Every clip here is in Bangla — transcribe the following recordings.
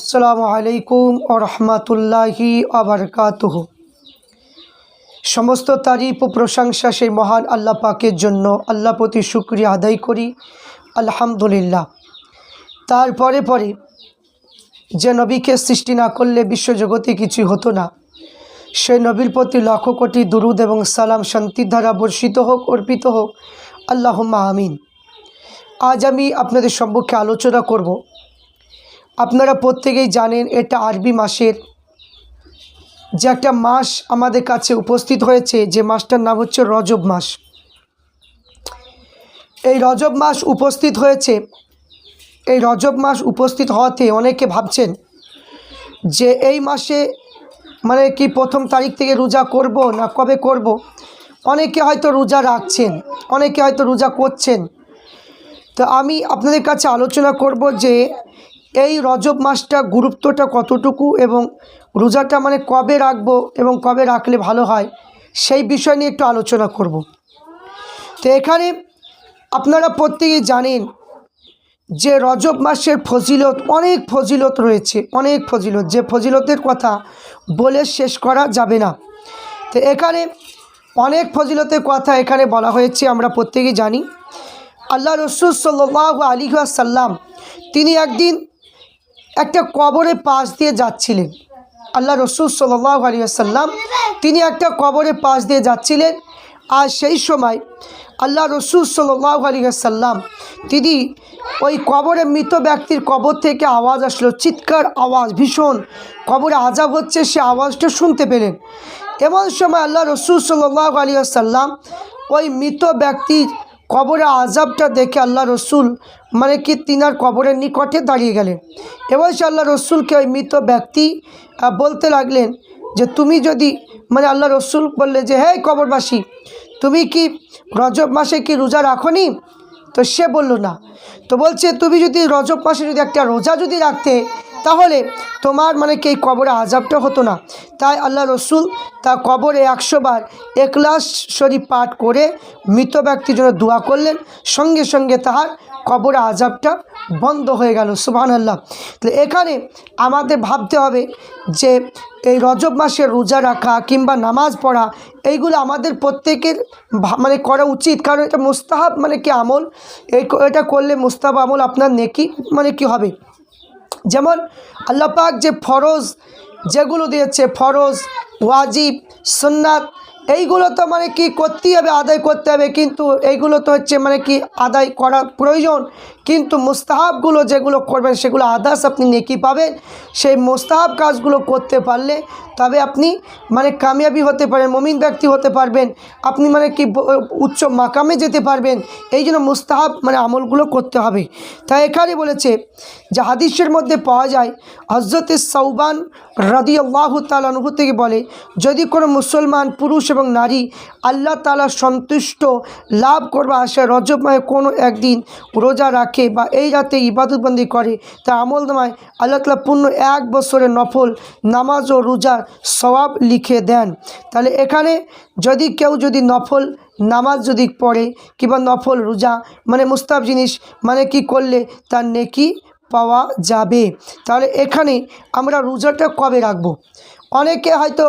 আসসালামু আলাইকুম ওয়া রাহমাতুল্লাহি ওয়া বারাকাতুহু। সমস্ত তারিফ ও প্রশংসা সেই মহান আল্লাহ পাকের জন্য। আল্লাহ প্রতি শুকরিয়া আদায় করি, আলহামদুলিল্লাহ। তারপরে পরে যে নবীকে সৃষ্টি না করলে বিশ্বজগতে কিছু হতো না, সেই নবীর প্রতি লক্ষ কোটি দুরুদ এবং সালাম শান্তির ধারা বর্ষিত হোক, অর্পিত হোক, আল্লাহুম্মা আমিন। আজ আমি আপনাদের সম্মুখে আলোচনা করব। আপনারা প্রত্যেকেই জানেন এটা আরবি মাসের যে একটা মাস আমাদের কাছে উপস্থিত হয়েছে, যে মাসটার নাম হচ্ছে রজব মাস। এই রজব মাস উপস্থিত হয়েছে। এই রজব মাস উপস্থিত হওয়াতে অনেকে ভাবছেন যে এই মাসে মানে কি প্রথম তারিখ থেকে রোজা করব না কবে করব। অনেকে হয়তো রোজা রাখছেন, অনেকে হয়তো রোজা করছেন। তো আমি আপনাদের কাছে আলোচনা করব যে এই রজব মাসটা গুরুত্বটা কতটুকু এবং রোজাটা মানে কবে রাখবো এবং কবে রাখলে ভালো হয়, সেই বিষয় নিয়ে একটু আলোচনা করব। তো এখানে আপনারা প্রত্যেকেই জানেন যে রজব মাসের ফজিলত, অনেক ফজিলত রয়েছে, অনেক ফজিলত, যে ফজিলতের কথা বলে শেষ করা যাবে না। তো এখানে অনেক ফজিলতের কথা এখানে বলা হয়েছে, আমরা প্রত্যেকেই জানি। আল্লাহ রসুল সাল্লাল্লাহু আলাইহি ওয়াসাল্লাম তিনি একদিন একটা কবরের পাশ দিয়ে যাচ্ছিলেন। আল্লাহ রসুল সাল্লাল্লাহু আলাইহি ওয়াসাল্লাম তিনি একটা কবরের পাশ দিয়ে যাচ্ছিলেন। আর সেই সময় আল্লাহ রসুল সাল্লাল্লাহু আলাইহি ওয়াসাল্লাম তিনি ওই কবরে মৃত ব্যক্তির কবর থেকে আওয়াজ আসলো, চিৎকার আওয়াজ, ভীষণ কবরে আযাব হচ্ছে, সে আওয়াজটা শুনতে পেলেন। এমন সময় আল্লাহ রসুল সাল্লাল্লাহু আলাইহি ওয়াসাল্লাম ওই মৃত ব্যক্তির কবরে আযাবটা দেখে আল্লাহ রসুল মানে কি তিনার কবরের নিকটে দাঁড়িয়ে গেলেন এবং সে আল্লাহ রসুলকে ওই মৃত ব্যক্তি বলতে লাগলেন যে তুমি যদি মানে আল্লাহ রসুল বললে যে হে কবরবাসী, তুমি কি রজব মাসে কি রোজা রাখোনি? তো সে বলল না। তো বলছে তুমি যদি রজব মাসে যদি একটা রোজা যদি রাখতে তাহলে তোমার মানে কি এই কবরে আযাবটা হতো না। তাই আল্লাহ রসুল তার কবরে 100 বার ইখলাস শরীফ পাঠ করে মৃত ব্যক্তির জন্য দোয়া করলেন, সঙ্গে সঙ্গে তাহার কবরে আযাবটা বন্ধ হয়ে গেল। সুবহানাল্লাহ। তো এখানে আমাদের ভাবতে হবে যে এই রজব মাসে রোজা রাখা কিংবা নামাজ পড়া এইগুলো আমাদের প্রত্যেকের মানে করা উচিত, কারণ এটা মুস্তাহাব মানে কি আমল। এটা করলে মুস্তাহাব আমল আপনার নেকি মানে কি হবে। যেমন আল্লাহ পাক যে ফরজ যেগুলো দিয়েছে, ফরজ, ওয়াজিব, সুন্নাত, এইগুলো তো মানে কি করতেই হবে, আদায় করতে হবে, কিন্তু এইগুলো তো হচ্ছে মানে কি আদায় করা প্রয়োজন। কিন্তু মুস্তাহাবগুলো যেগুলো করবেন সেগুলো আদাস আপনি নেকি পাবেন। সেই মুস্তাহাব কাজগুলো করতে পারলে তবে আপনি মানে কামিয়াবি হতে পারেন, মুমিন ব্যক্তি হতে পারবেন, আপনি মানে কি উচ্চ মাকামে যেতে পারবেন। এই জন্য মুস্তাহাব মানে আমলগুলো করতে হবে। তাই এখানে বলেছে যে হাদিসের মধ্যে পাওয়া যায়, হযরত সাওবান রাদিয়াল্লাহু তাআলা আনহু থেকে বলে, যদি কোনো মুসলমান পুরুষ এবং নারী আল্লাহ তাআলা সন্তুষ্ট লাভ করবে আশায় রজব মাসে কোনো একদিন রোজা রাখে বা এই রাতে ইবাদতবন্দি করে, তা আমল নামায় আল্লাহ তাআলা পূর্ণ 1 বছরের নফল নামাজ ও রোজার সওয়াব লিখে দেন। তাহলে এখানে যদি কেউ যদি নফল নামাজ যদি পড়ে কিংবা নফল রোজা মানে মুস্তাহাব জিনিস মানে কি করলে তার নেকি পাওয়া যাবে। তাহলে এখানে আমরা রোজাটা কবে রাখবো? অনেকে হয়তো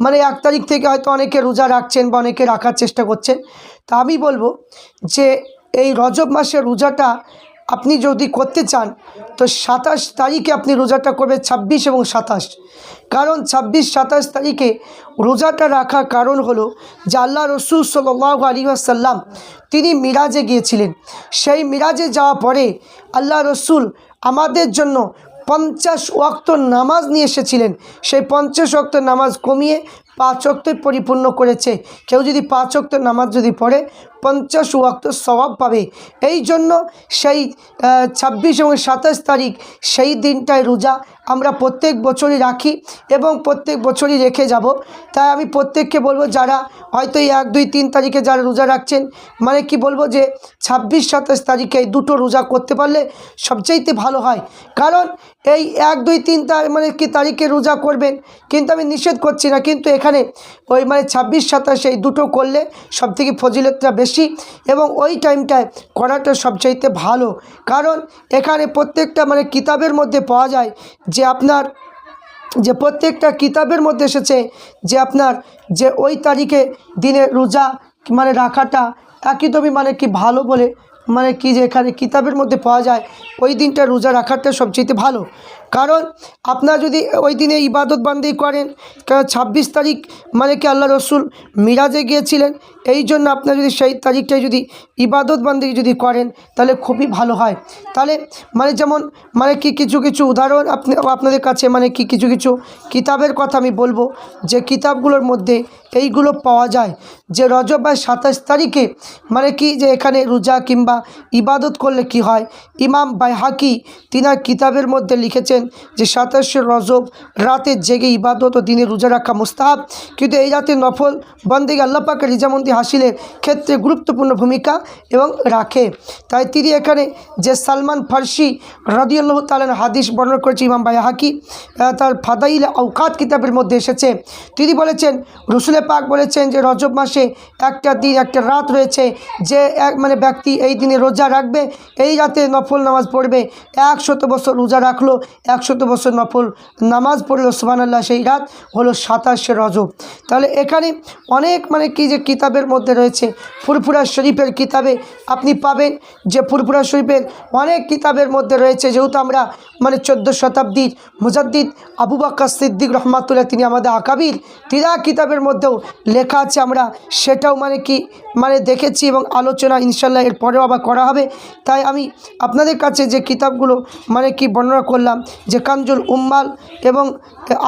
মানে 1 তারিখ থেকে হয়তো অনেকে রোজা রাখছেন বা অনেকে রাখার চেষ্টা করছেন। তা আমি বলবো যে এই রজব মাসের রোজাটা আপনি যদি করতে চান তো 27 তারিখে আপনি রোজাটা করবেন, 26 এবং 27। কারণ 26-27 তারিখে রোজাটা রাখার কারণ হলো যে আল্লাহ রসুল সাল্লাল্লাহু আলাইহি ওয়াসাল্লাম তিনি মিরাজে গিয়েছিলেন। সেই মিরাজে যাওয়ার পরে আল্লাহ রসুল আমাদের জন্য 50 ওয়াক্ত নামাজ নিয়ে এসেছিলেন। সেই 50 ওয়াক্ত নামাজ কমিয়ে 5 ওয়াক্তে পরিপূর্ণ করেছে। কেউ যদি 5 ওয়াক্ত নামাজ যদি পড়ে 50 ওয়াক্ত সওয়াব পাবে। এই জন্য সেই 26 এবং 27 তারিখ সেই দিনটায় রোজা আমরা প্রত্যেক বছরই রাখি এবং প্রত্যেক বছরই রেখে যাব। তাই আমি প্রত্যেককে বলবো যারা হয়তো এই 1, 2, 3 তারিখে যারা রোজা রাখছেন মানে কি বলবো যে 26-27 তারিখে এই দুটো রোজা করতে পারলে সবচাইতে ভালো হয়। কারণ এই 1, 2, 3 মানে কি তারিখে রোজা করবেন, কিন্তু আমি নিষেধ করছি না, কিন্তু এখানে ওই মানে 26-27 এই দুটো করলে সবথেকে ফজিলতটা বেশি এবং ওই টাইমটায় করাটা সবচাইতে ভালো। কারণ এখানে প্রত্যেকটা মানে কিতাবের মধ্যে পাওয়া যায় যে আপনার যে প্রত্যেকটা কিতাবের মধ্যে এসেছে যে আপনার যে ওই তারিখে দিনে রোজা মানে রাখাটা একদমই মানে কি ভালো বলে মানে কি যে এখানে কিতাবের মধ্যে পাওয়া যায় ওই দিনটা রোজা রাখাটা সবচেয়ে ভালো। কারণ আপনার যদি ওই দিনে ইবাদত বান্দি করেন, কারণ 26 তারিখ মানে কি আল্লাহ রসুল মিরাজে গিয়েছিলেন, এই জন্য আপনার যদি সেই তারিখটায় যদি ইবাদত বান্দি যদি করেন তাহলে খুবই ভালো হয়। তাহলে মানে যেমন মানে কি কিছু কিছু উদাহরণ আপনাদের কাছে মানে কি কিছু কিছু কিতাবের কথা আমি বলবো, যে কিতাবগুলোর মধ্যে এইগুলো পাওয়া যায় যে রজব বা 27 তারিখে মানে কি যে এখানে রোজা কিংবা ইবাদত করলে কি হয়। ইমাম বাইহাকি তিনার কিতাবের মধ্যে লিখেছেন যে 27 রজব রাতে জেগে ইবাদত ও দিনে রোজা রাখা মুস্তাহাব, কিন্তু এই রাতে নফল বন্দেগী আল্লাহ পাকের রিজামন্দি হাসিলের ক্ষেত্রে গুরুত্বপূর্ণ ভূমিকা এবং রাখে। তাই তিনি এখানে যে সালমান ফার্সি রাদিয়াল্লাহু তাআলা হাদিস বর্ণনা করেছে ইমাম বাইহাকি তার ফাদাইল আওকাত কিতাবের মধ্যে এসেছে। তিনি বলেছেন রসুল পাক বলেছেন যে রজব মাসে একটা দিন একটা রাত রয়েছে, যে এক মানে ব্যক্তি এই দিনে রোজা রাখবে, এই রাতে নফল নামাজ পড়বে, 100 বছর রোজা রাখলো, 100 বছর নফল নামাজ পড়লো, সুবহানাল্লাহ, সেই রাত হলো 27 রজব। তাহলে এখানে অনেক মানে কি যে কিতাবের মধ্যে রয়েছে। ফুরফুরা শরীফের কিতাবে আপনি পাবেন যে ফুরফুরা শরীফের অনেক কিতাবের মধ্যে রয়েছে, যেহেতু আমরা মানে 14 শতাব্দীর মুজাদ্দিদ আবু বকর সিদ্দিক রহমাতুল্লাহ তিনি আমাদের আকাবির, তিনা কিতাবের মধ্যেও লেখা আছে, আমরা সেটাও মানে কি মানে দেখেছি এবং আলোচনা ইনশাল্লাহ এর পরেও আবার করা হবে। তাই আমি আপনাদের কাছে যে কিতাবগুলো মানে কি বর্ণনা করলাম, যে কানজুল উম্মাল এবং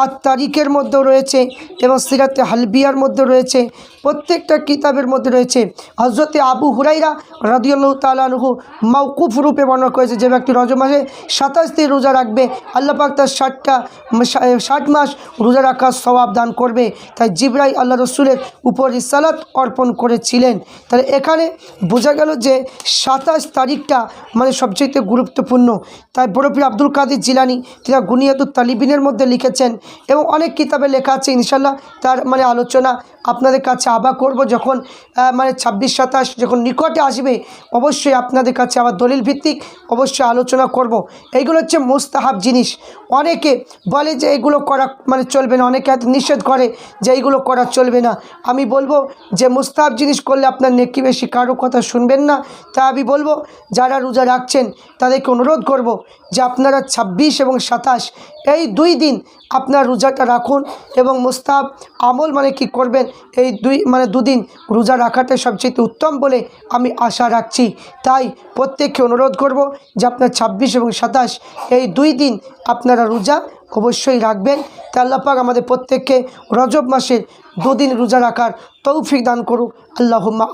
8 তারিখের মধ্যেও রয়েছে এবং সিরাতে হালবিয়ার মধ্যে রয়েছে, প্রত্যেকটা কিতাবের মধ্যে রয়েছে। হযরতে আবু হুরাইরা রাদিয়াল্লাহু তাআলা আনহু মাওকুফ রূপে বর্ণনা করেছে যে ব্যক্তি রজব মাসে 27 দিন রোজা রাখবে, আল্লাহ পাক তার 60 মাস রোজা রাখার সওয়াব দান করবে। তাই জিবরাইল আল্লাহ রসুলের উপর রিসালাত অর্পণ করেছিলেন। তাহলে এখানে বোঝা গেল যে 27 তারিখটা মানে সবচেয়ে গুরুত্বপূর্ণ। তাই বড়পীর আব্দুল কাদের জিলানী তিনি গুনিয়াতুত তালিবিনের মধ্যে লিখেছেন এবং অনেক কিতাবে লেখা আছে, ইনশাল্লাহ তার মানে আলোচনা আপনাদের কাছে আবার করব যখন মানে 26-27 যখন নিকটে আসবে, অবশ্যই আপনাদের কাছে আবার দলিল ভিত্তিক অবশ্যই আলোচনা করব। এইগুলো হচ্ছে মুস্তাহাব জিনিস। অনেকে বলে যে এগুলো করা মানে চলবে না, অনেকে নিষেধ করে যে এইগুলো করা চলবে না। আমি বলবো যে মুস্তাহাব জিনিস করলে আপনার নেকি বেশি, কারো কথা শুনবেন না। তাই আমি বলবো যারা রোজা রাখছেন তাদেরকে অনুরোধ করব যে আপনারা 26 এবং 27 এই 2 দিন আপনার রোজাটা রাখুন এবং মুস্তাহাব আমল মানে কি করবেন, এই 2 দিন রোজা রাখাটা সবচেয়ে উত্তম বলে আমি আশা রাখছি। তাই প্রত্যেককে অনুরোধ করব যে আপনার 26 এবং 27 এই 2 দিন আপনারা রোজা অবশ্যই রাখবেন। তাই আল্লাহ পাক আমাদের প্রত্যেককে রজব মাসের 2 দিন রোজা রাখার তৌফিক দান করুক। আল্লাহুম্মা।